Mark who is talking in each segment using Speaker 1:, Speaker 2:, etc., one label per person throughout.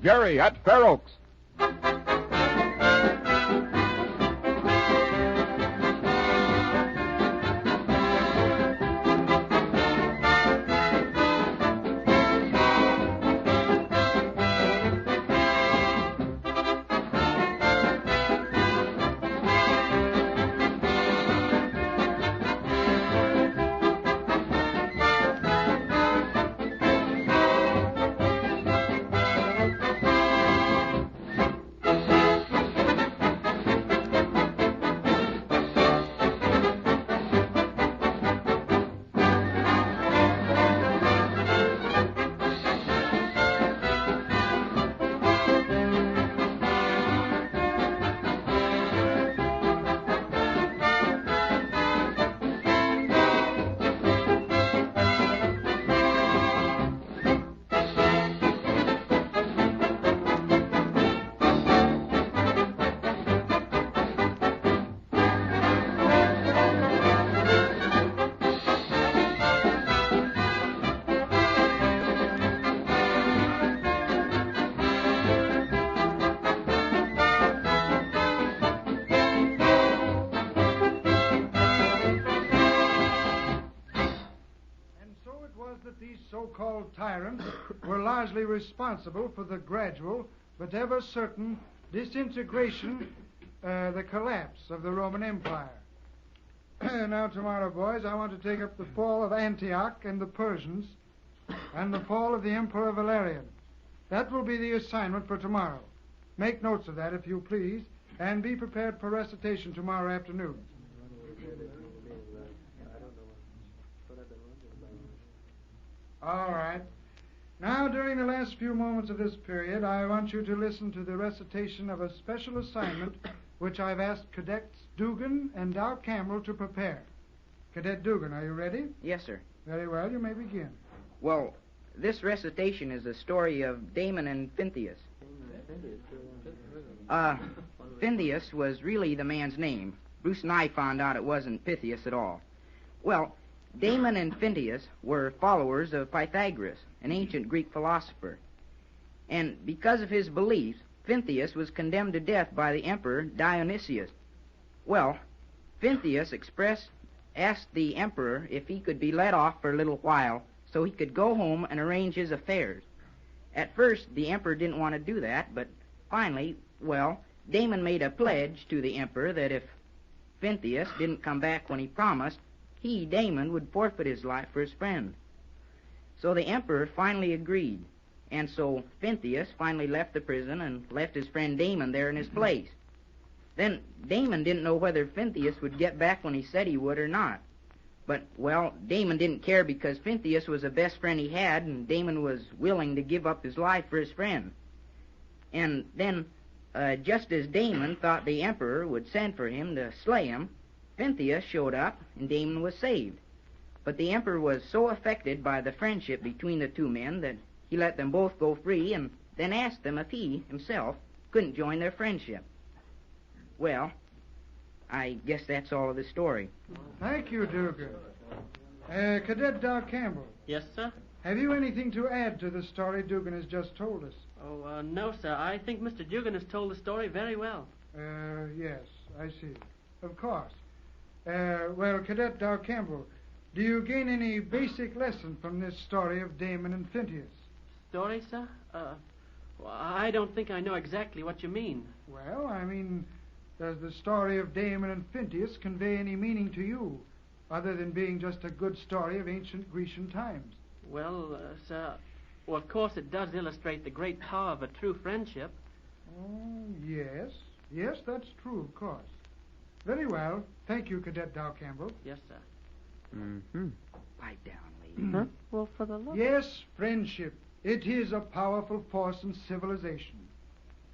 Speaker 1: Jerry at Fair Oaks.
Speaker 2: So-called tyrants were largely responsible for the gradual but ever certain disintegration, the collapse of the Roman Empire. Now, tomorrow, boys, I want to take up the fall of Antioch and the Persians and the fall of the Emperor Valerian. That will be the assignment for tomorrow. Make notes of that, if you please, and be prepared for recitation tomorrow afternoon. All right. Now, during the last few moments of this period, I want you to listen to the recitation of a special assignment which I've asked Cadets Dugan and Dow Campbell to prepare. Cadet Dugan, are you ready?
Speaker 3: Yes, sir.
Speaker 2: Very well, you may begin.
Speaker 3: Well, this recitation is the story of Damon and Pythias. Pythias was really the man's name. Bruce and I found out it wasn't Pythias at all. Well, Damon and Pythias were followers of Pythagoras, an ancient Greek philosopher. And because of his beliefs, Pythias was condemned to death by the emperor Dionysius. Well, Pythias asked the emperor if he could be let off for a little while so he could go home and arrange his affairs. At first, the emperor didn't want to do that, but finally, well, Damon made a pledge to the emperor that if Pythias didn't come back when he promised, he, Damon, would forfeit his life for his friend. So the emperor finally agreed, and so Pythias finally left the prison and left his friend Damon there in his place. Then Damon didn't know whether Pythias would get back when he said he would or not. But, well, Damon didn't care because Pythias was the best friend he had, and Damon was willing to give up his life for his friend. And then, just as Damon thought the emperor would send for him to slay him, Pythias showed up, and Damon was saved. But the emperor was so affected by the friendship between the two men that he let them both go free and then asked them if he, himself, couldn't join their friendship. Well, I guess that's all of the story.
Speaker 2: Thank you, Dugan. Cadet Dow Campbell.
Speaker 4: Yes, sir?
Speaker 2: Have you anything to add to the story Dugan has just told us?
Speaker 4: Oh, no, sir. I think Mr. Dugan has told the story very well.
Speaker 2: Yes, I see. Of course. Well, Cadet Dow Campbell, do you gain any basic lesson from this story of Damon and Pythias?
Speaker 4: Story, sir? Well, I don't think I know exactly what you mean.
Speaker 2: Well, I mean, does the story of Damon and Pythias convey any meaning to you, other than being just a good story of ancient Grecian times?
Speaker 4: Well, sir, well, of course it does illustrate the great power of a true friendship.
Speaker 2: Oh, yes. Yes, that's true, of course. Very well. Thank you, Cadet Dow Campbell.
Speaker 4: Yes, sir.
Speaker 3: Mm-hmm. Pipe down, lady.
Speaker 4: Huh? Well, for the love...
Speaker 2: Yes, friendship. It is a powerful force in civilization.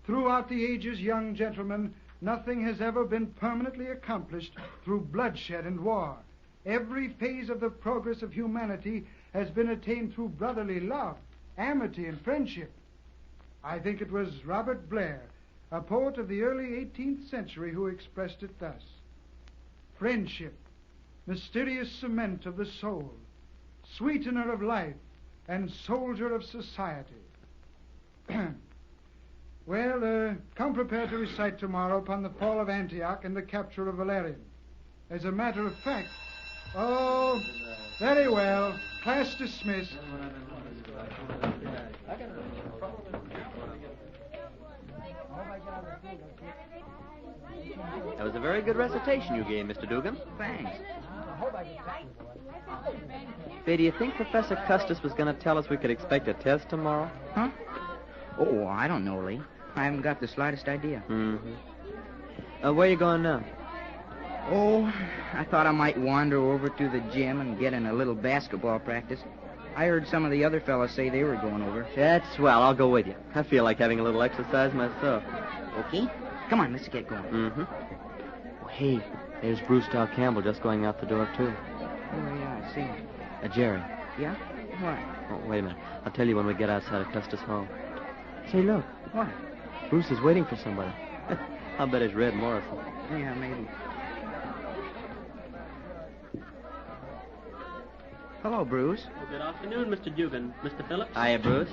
Speaker 2: Throughout the ages, young gentlemen, nothing has ever been permanently accomplished through bloodshed and war. Every phase of the progress of humanity has been attained through brotherly love, amity, and friendship. I think it was Robert Blair, a poet of the early 18th century, who expressed it thus: friendship, mysterious cement of the soul, sweetener of life, and soldier of society. Well, come prepared to recite tomorrow upon the fall of Antioch and the capture of Valerian. As a matter of fact... Oh, very well. Class dismissed.
Speaker 1: That was a very good recitation you gave, Mr. Dugan.
Speaker 3: Thanks.
Speaker 1: Say, do you think Professor Custis was going to tell us we could expect a test tomorrow?
Speaker 3: Huh? Oh, I don't know, Lee. I haven't got the slightest idea.
Speaker 1: Mm-hmm. Where are you going now?
Speaker 3: Oh, I thought I might wander over to the gym and get in a little basketball practice. I heard some of the other fellas say they were going over.
Speaker 1: That's swell. I'll go with you. I feel like having a little exercise myself.
Speaker 3: Okay. Come on, let's get going.
Speaker 1: Mm-hmm. Oh, hey, there's Bruce Dow Campbell just going out the door, too.
Speaker 3: Oh, yeah, I see.
Speaker 1: Jerry.
Speaker 3: Yeah? What?
Speaker 1: Oh, wait a minute. I'll tell you when we get outside of Custis' home. Say, look.
Speaker 3: What?
Speaker 1: Bruce is waiting for somebody. I'll bet it's Red Morrison.
Speaker 3: Yeah, maybe. Hello, Bruce.
Speaker 4: Well, good afternoon, Mr. Dugan. Mr. Phillips?
Speaker 1: Hiya, Bruce.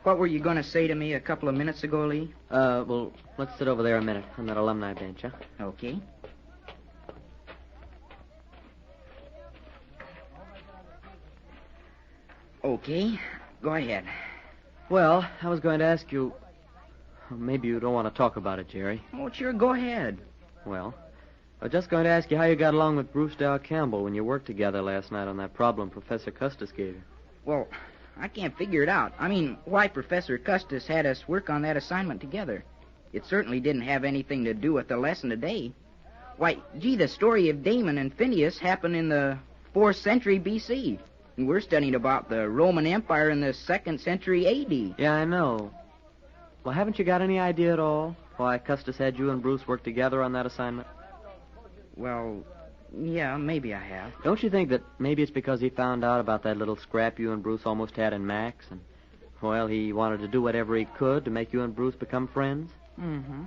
Speaker 3: What were you going to say to me a couple of minutes ago, Lee?
Speaker 1: Well, let's sit over there a minute on that alumni bench, huh?
Speaker 3: Okay. Okay, go ahead.
Speaker 1: Well, I was going to ask you... Maybe you don't want to talk about it, Jerry.
Speaker 3: Oh, sure, go ahead.
Speaker 1: Well, I was just going to ask you how you got along with Bruce Dow Campbell when you worked together last night on that problem Professor Custis gave you.
Speaker 3: Well, I can't figure it out. I mean, why Professor Custis had us work on that assignment together. It certainly didn't have anything to do with the lesson today. Why, gee, the story of Damon and Phineas happened in the 4th century B.C., and we're studying about the Roman Empire in the 2nd century A.D.
Speaker 1: Yeah, I know. Well, haven't you got any idea at all why Custis had you and Bruce work together on that assignment?
Speaker 3: Well, yeah, maybe I have.
Speaker 1: Don't you think that maybe it's because he found out about that little scrap you and Bruce almost had in Max, and, well, he wanted to do whatever he could to make you and Bruce become friends?
Speaker 3: Mm-hmm.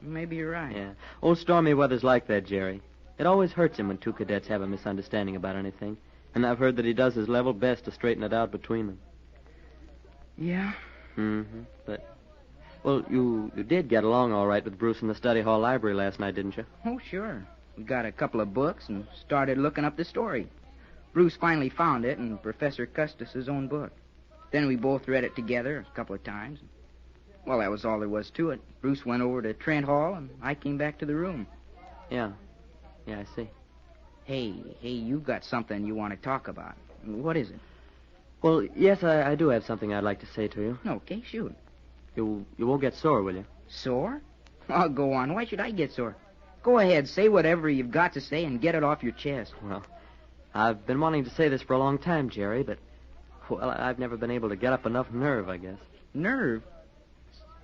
Speaker 3: Maybe you're right.
Speaker 1: Yeah. Old Stormy Weather's like that, Jerry. It always hurts him when two cadets have a misunderstanding about anything, and I've heard that he does his level best to straighten it out between them.
Speaker 3: Yeah?
Speaker 1: Mm-hmm. But, well, you did get along all right with Bruce in the study hall library last night, didn't you?
Speaker 3: Oh, sure. We got a couple of books and started looking up the story. Bruce finally found it in Professor Custis's own book. Then we both read it together a couple of times. Well, that was all there was to it. Bruce went over to Trent Hall, and I came back to the room.
Speaker 1: Yeah. Yeah, I see.
Speaker 3: Hey, you've got something you want to talk about. What is it?
Speaker 1: Well, yes, I do have something I'd like to say to you.
Speaker 3: Okay, shoot.
Speaker 1: You won't get sore, will you?
Speaker 3: Sore? Oh, go on. Why should I get sore? Go ahead, say whatever you've got to say and get it off your chest.
Speaker 1: Well, I've been wanting to say this for a long time, Jerry, but, well, I've never been able to get up enough nerve, I guess.
Speaker 3: Nerve?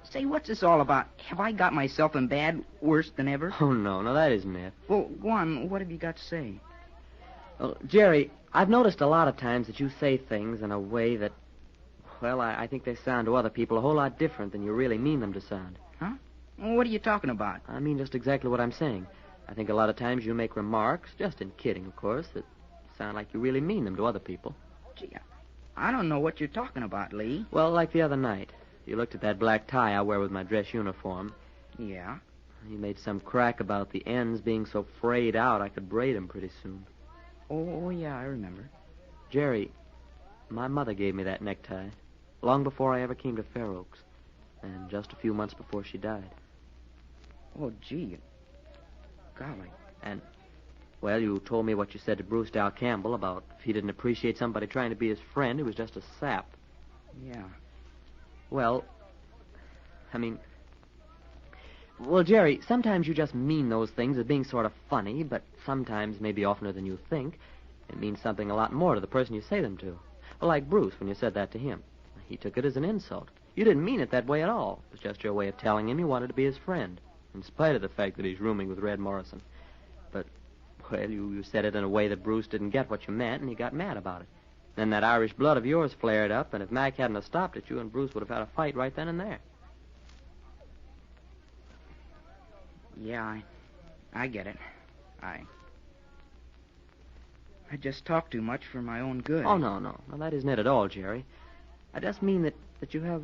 Speaker 3: Say, what's this all about? Have I got myself in bad, worse than ever?
Speaker 1: Oh, no, that isn't it.
Speaker 3: Well, go on. What have you got to say?
Speaker 1: Well, Jerry, I've noticed a lot of times that you say things in a way that, well, I think they sound to other people a whole lot different than you really mean them to sound.
Speaker 3: Huh? What are you talking about?
Speaker 1: I mean just exactly what I'm saying. I think a lot of times you make remarks, just in kidding, of course, that sound like you really mean them to other people.
Speaker 3: Gee, I don't know what you're talking about, Lee.
Speaker 1: Well, like the other night. You looked at that black tie I wear with my dress uniform.
Speaker 3: Yeah?
Speaker 1: You made some crack about the ends being so frayed out I could braid them pretty soon.
Speaker 3: Oh, yeah, I remember.
Speaker 1: Jerry, my mother gave me that necktie long before I ever came to Fair Oaks, and just a few months before she died.
Speaker 3: Oh, gee. Golly.
Speaker 1: And, well, you told me what you said to Bruce Dow Campbell about if he didn't appreciate somebody trying to be his friend, he was just a sap.
Speaker 3: Yeah.
Speaker 1: Well, Jerry, sometimes you just mean those things as being sort of funny, but sometimes, maybe oftener than you think, it means something a lot more to the person you say them to. Well, like Bruce, when you said that to him. He took it as an insult. You didn't mean it that way at all. It was just your way of telling him you wanted to be his friend, in spite of the fact that he's rooming with Red Morrison. But, well, you said it in a way that Bruce didn't get what you meant, and he got mad about it. Then that Irish blood of yours flared up, and if Mac hadn't have stopped it, you and Bruce would have had a fight right then and there.
Speaker 3: Yeah, I get it. I just talk too much for my own good.
Speaker 1: Oh, no. No, that isn't it at all, Jerry. I just mean that you have,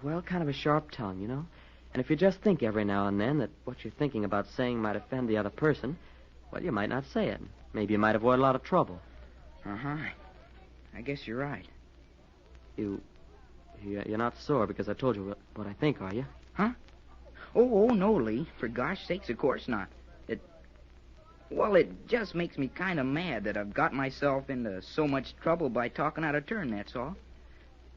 Speaker 1: well, kind of a sharp tongue, you know? And if you just think every now and then that what you're thinking about saying might offend the other person, well, you might not say it. Maybe you might avoid a lot of trouble.
Speaker 3: Uh-huh. I guess you're right.
Speaker 1: You're not sore because I told you what I think, are you?
Speaker 3: Huh? Oh, no, Lee. For gosh sakes, of course not. It just makes me kind of mad that I've got myself into so much trouble by talking out of turn, that's all.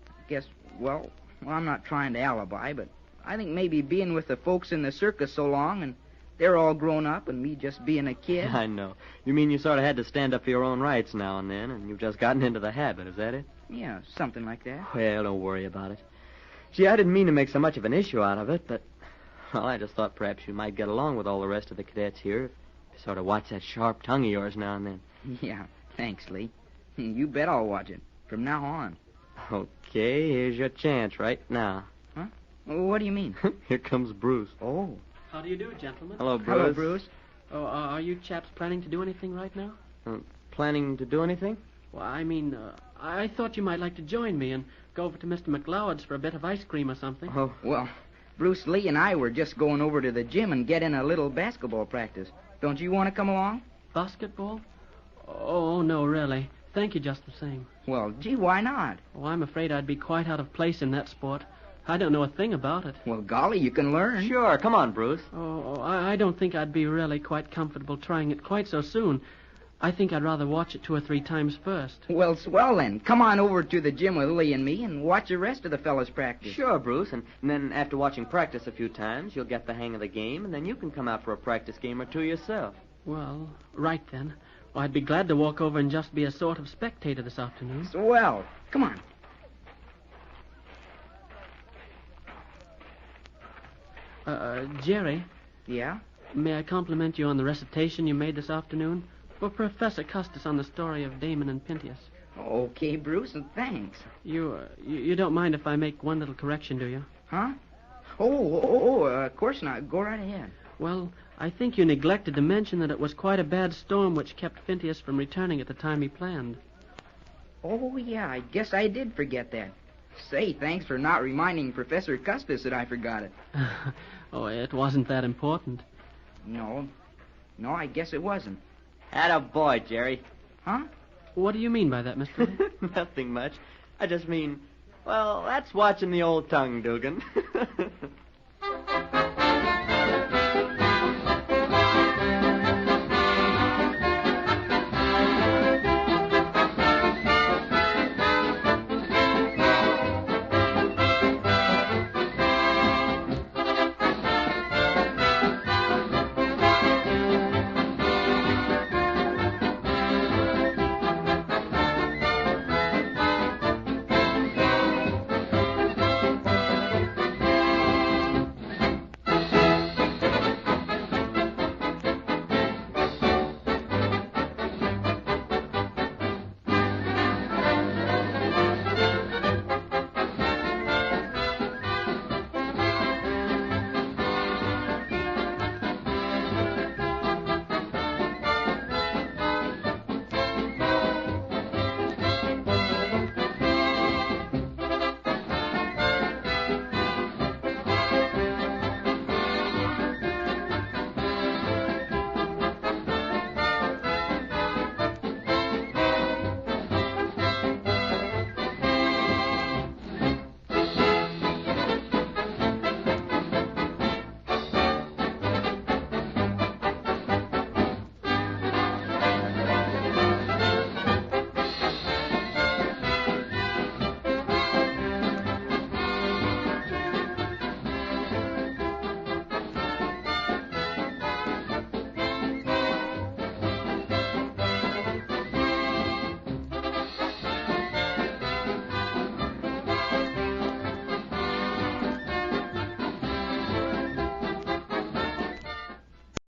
Speaker 3: I guess, well, I'm not trying to alibi, but I think maybe being with the folks in the circus so long and they're all grown up and me just being a kid.
Speaker 1: I know. You mean you sort of had to stand up for your own rights now and then, and you've just gotten into the habit, is that it?
Speaker 3: Yeah, something like that.
Speaker 1: Well, don't worry about it. Gee, I didn't mean to make so much of an issue out of it, but, well, I just thought perhaps you might get along with all the rest of the cadets here if you sort of watch that sharp tongue of yours now and then.
Speaker 3: Yeah, thanks, Lee. You bet I'll watch it from now on.
Speaker 1: Okay, here's your chance right now.
Speaker 3: Huh? What do you mean?
Speaker 1: Here comes Bruce.
Speaker 3: Oh.
Speaker 4: How do you do, gentlemen?
Speaker 1: Hello, Bruce.
Speaker 3: Hello, Bruce.
Speaker 4: Oh, are you chaps planning to do anything right now?
Speaker 1: Planning to do anything?
Speaker 4: Well, I mean, I thought you might like to join me and go over to Mr. McLeod's for a bit of ice cream or something.
Speaker 1: Oh,
Speaker 3: well, Bruce Lee and I were just going over to the gym and get in a little basketball practice. Don't you want to come along?
Speaker 4: Basketball? Oh, no, really. Thank you just the same.
Speaker 3: Well, gee, why not?
Speaker 4: Oh, I'm afraid I'd be quite out of place in that sport. I don't know a thing about it.
Speaker 3: Well, golly, you can learn.
Speaker 1: sure. Come on, Bruce.
Speaker 4: I don't think I'd be really quite comfortable trying it quite so soon. I think I'd rather watch it 2 or 3 times first.
Speaker 3: Well, swell then. Come on over to the gym with Lee and me and watch the rest of the fellas practice.
Speaker 1: Sure, Bruce. And then after watching practice a few times, you'll get the hang of the game, and then you can come out for a practice game or 2 yourself.
Speaker 4: Well, right then. Well, I'd be glad to walk over and just be a sort of spectator this afternoon.
Speaker 3: Swell. Come on.
Speaker 4: Jerry,
Speaker 3: Yeah?
Speaker 4: may I compliment you on the recitation you made this afternoon? For Professor Custis on the story of Damon and Pentheus.
Speaker 3: Okay, Bruce, and thanks.
Speaker 4: You don't mind if I make one little correction, do you?
Speaker 3: Huh? Of course not. Go right ahead.
Speaker 4: Well, I think you neglected to mention that it was quite a bad storm which kept Pentheus from returning at the time he planned.
Speaker 3: Oh, yeah, I guess I did forget that. Say, thanks for not reminding Professor Custis that I forgot it.
Speaker 4: Oh, it wasn't that important.
Speaker 3: No, I guess it wasn't.
Speaker 1: Attaboy, Jerry.
Speaker 3: Huh?
Speaker 4: What do you mean by that, Mr. Lee?
Speaker 1: Nothing much. I just mean, well, that's watching the old tongue, Dugan.